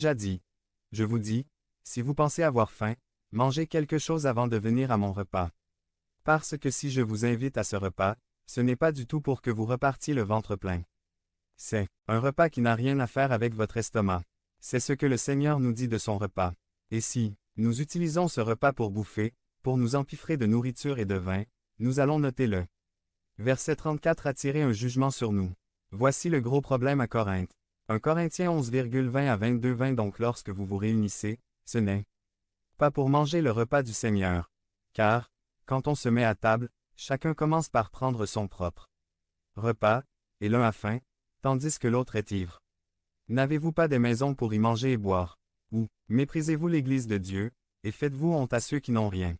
déjà dit. Je vous dis, si vous pensez avoir faim, mangez quelque chose avant de venir à mon repas. Parce que si je vous invite à ce repas, ce n'est pas du tout pour que vous repartiez le ventre plein. C'est un repas qui n'a rien à faire avec votre estomac. C'est ce que le Seigneur nous dit de son repas. Et si nous utilisons ce repas pour bouffer, pour nous empiffrer de nourriture et de vin, nous allons noter le verset 34 attirer un jugement sur nous. Voici le gros problème à Corinthe. 1 Corinthiens 11,20 à 22:20 Donc lorsque vous vous réunissez, ce n'est pas pour manger le repas du Seigneur. Car, quand on se met à table, chacun commence par prendre son propre repas, et l'un a faim, tandis que l'autre est ivre. N'avez-vous pas des maisons pour y manger et boire? Ou, méprisez-vous l'Église de Dieu, et faites-vous honte à ceux qui n'ont rien?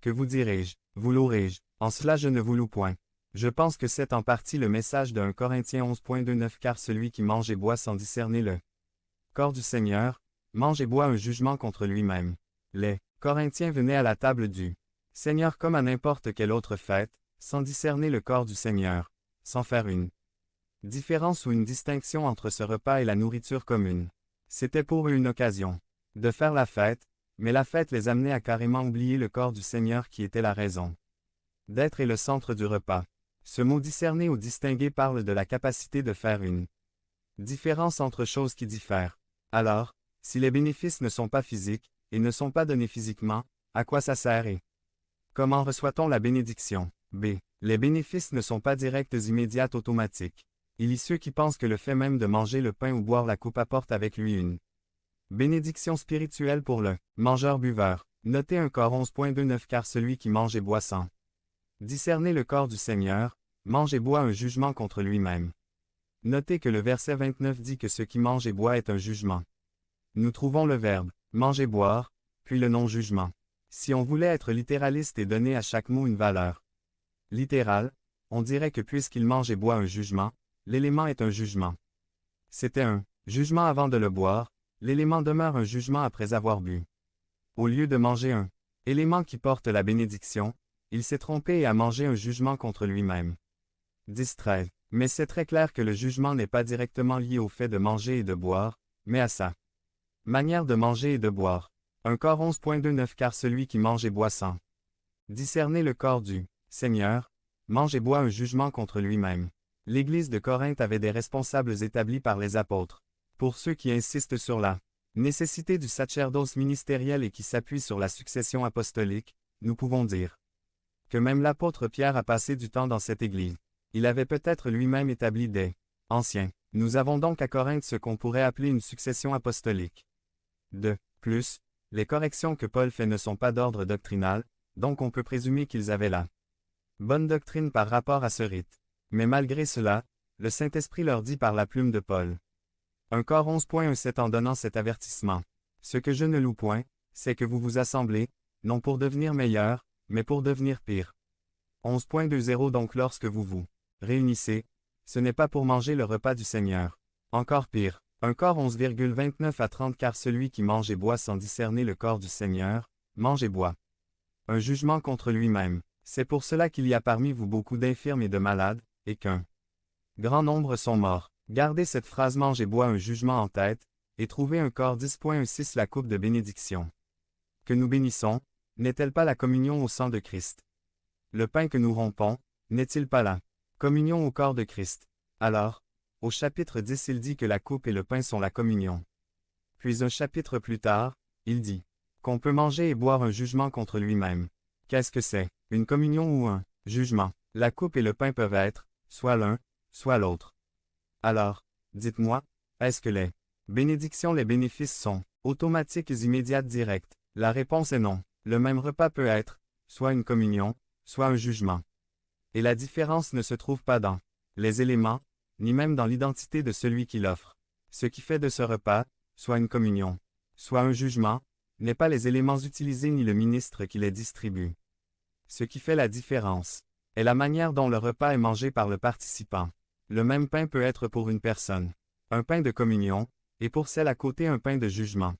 Que vous dirai-je? Vous louerai-je? En cela je ne vous loue point. Je pense que c'est en partie le message de 1 Corinthiens 11.29 car celui qui mange et boit sans discerner le corps du Seigneur, mange et boit un jugement contre lui-même. Les Corinthiens venaient à la table du Seigneur comme à n'importe quelle autre fête, sans discerner le corps du Seigneur, sans faire une différence ou une distinction entre ce repas et la nourriture commune. C'était pour eux une occasion de faire la fête, mais la fête les amenait à carrément oublier le corps du Seigneur qui était la raison d'être et le centre du repas. Ce mot discerner ou distinguer parle de la capacité de faire une différence entre choses qui diffèrent. Alors, si les bénéfices ne sont pas physiques, et ne sont pas donnés physiquement, à quoi ça sert et comment reçoit-on la bénédiction? B. Les bénéfices ne sont pas directs immédiates automatiques. Il y a ceux qui pensent que le fait même de manger le pain ou boire la coupe apporte avec lui une bénédiction spirituelle pour le mangeur-buveur. Notez 1 Cor 11.29 car celui qui mange et boit sans discerner le corps du Seigneur, mange et boit un jugement contre lui-même. Notez que le verset 29 dit que ce qui mange et boit est un jugement. Nous trouvons le verbe manger boire, puis le non-jugement. Si on voulait être littéraliste et donner à chaque mot une valeur littérale, on dirait que puisqu'il mange et boit un jugement, l'élément est un jugement. C'était un jugement avant de le boire, l'élément demeure un jugement après avoir bu. Au lieu de manger un élément qui porte la bénédiction, il s'est trompé et a mangé un jugement contre lui-même. 10-13. Mais c'est très clair que le jugement n'est pas directement lié au fait de manger et de boire, mais à sa manière de manger et de boire. 1 Cor 11.29 car celui qui mange et boit sans discerner le corps du Seigneur, mange et boit un jugement contre lui-même. L'Église de Corinthe avait des responsables établis par les apôtres. Pour ceux qui insistent sur la nécessité du sacerdoce ministériel et qui s'appuient sur la succession apostolique, nous pouvons dire que même l'apôtre Pierre a passé du temps dans cette Église. Il avait peut-être lui-même établi des anciens. Nous avons donc à Corinthe ce qu'on pourrait appeler une succession apostolique. De plus, les corrections que Paul fait ne sont pas d'ordre doctrinal, donc on peut présumer qu'ils avaient la bonne doctrine par rapport à ce rite. Mais malgré cela, le Saint-Esprit leur dit par la plume de Paul. 1 Cor 11.17 en donnant cet avertissement. Ce que je ne loue point, c'est que vous vous assemblez, non pour devenir meilleur, mais pour devenir pire. 11.20 Donc lorsque vous vous réunissez, ce n'est pas pour manger le repas du Seigneur. Encore pire. 1 Cor 11,29 à 30 car celui qui mange et boit sans discerner le corps du Seigneur, mange et boit un jugement contre lui-même. C'est pour cela qu'il y a parmi vous beaucoup d'infirmes et de malades, et qu'un grand nombre sont morts. Gardez cette phrase mange et boit un jugement en tête, et trouvez 1 Cor 10.16 la coupe de bénédiction que nous bénissons, n'est-elle pas la communion au sang de Christ? Le pain que nous rompons, n'est-il pas la communion au corps de Christ? Alors, au chapitre 10 il dit que la coupe et le pain sont la communion. Puis un chapitre plus tard, il dit qu'on peut manger et boire un jugement contre lui-même. Qu'est-ce que c'est? Une communion ou un jugement? La coupe et le pain peuvent être, soit l'un, soit l'autre. Alors, dites-moi, est-ce que les bénédictions, les bénéfices sont automatiques et immédiates directes? La réponse est non. Le même repas peut être, soit une communion, soit un jugement. Et la différence ne se trouve pas dans les éléments, ni même dans l'identité de celui qui l'offre. Ce qui fait de ce repas, soit une communion, soit un jugement, n'est pas les éléments utilisés ni le ministre qui les distribue. Ce qui fait la différence est la manière dont le repas est mangé par le participant. Le même pain peut être pour une personne un pain de communion, et pour celle à côté un pain de jugement.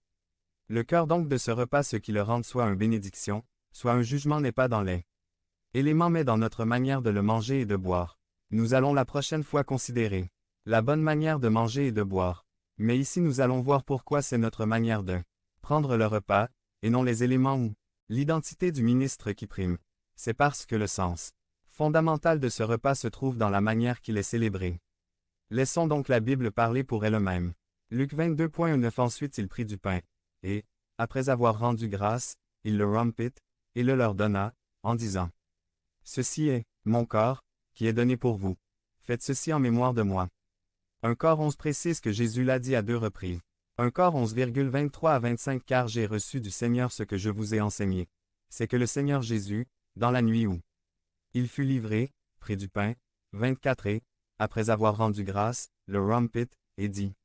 Le cœur donc de ce repas ce qui le rend soit une bénédiction, soit un jugement n'est pas dans les éléments mais dans notre manière de le manger et de boire. Nous allons la prochaine fois considérer la bonne manière de manger et de boire. Mais ici nous allons voir pourquoi c'est notre manière de prendre le repas, et non les éléments ou l'identité du ministre qui prime. C'est parce que le sens fondamental de ce repas se trouve dans la manière qu'il est célébré. Laissons donc la Bible parler pour elle-même. Luc 22.9 Ensuite il prit du pain, et, après avoir rendu grâce, il le rompit, et le leur donna, en disant: Ceci est mon corps, qui est donné pour vous. Faites ceci en mémoire de moi. 1 Cor 11 précise que Jésus l'a dit à 2 reprises. 1 Cor 11,23 à 25 Car j'ai reçu du Seigneur ce que je vous ai enseigné. C'est que le Seigneur Jésus, dans la nuit où il fut livré, prit du pain, 24 et, après avoir rendu grâce, le rompit, et dit: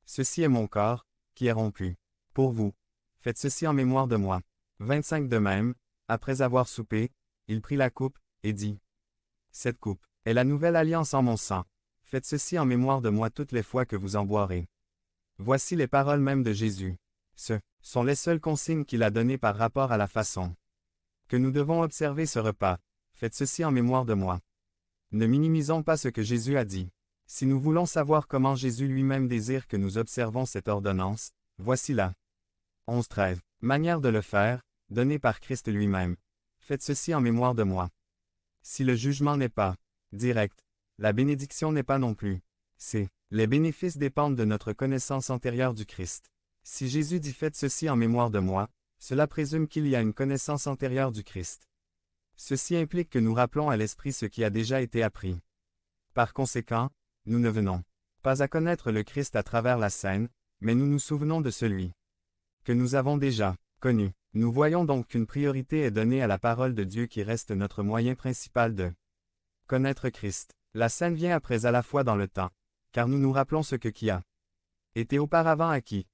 Ceci est mon corps, qui est rompu. Pour vous. Faites ceci en mémoire de moi. 25 De même, après avoir soupé, il prit la coupe, et dit: Cette coupe est la nouvelle alliance en mon sang. Faites ceci en mémoire de moi toutes les fois que vous en boirez. Voici les paroles mêmes de Jésus. Ce sont les seules consignes qu'il a données par rapport à la façon que nous devons observer ce repas. Faites ceci en mémoire de moi. Ne minimisons pas ce que Jésus a dit. Si nous voulons savoir comment Jésus lui-même désire que nous observons cette ordonnance, voici la 11-13. Manière de le faire, donnée par Christ lui-même. Faites ceci en mémoire de moi. Si le jugement n'est pas direct, la bénédiction n'est pas non plus. Les bénéfices dépendent de notre connaissance antérieure du Christ. Si Jésus dit « Faites ceci en mémoire de moi », cela présume qu'il y a une connaissance antérieure du Christ. Ceci implique que nous rappelons à l'esprit ce qui a déjà été appris. Par conséquent, nous ne venons pas à connaître le Christ à travers la scène, mais nous nous souvenons de celui que nous avons déjà connu. Nous voyons donc qu'une priorité est donnée à la parole de Dieu qui reste notre moyen principal de connaître Christ. La scène vient après à la fois dans le temps, car nous nous rappelons ce qui a été auparavant acquis,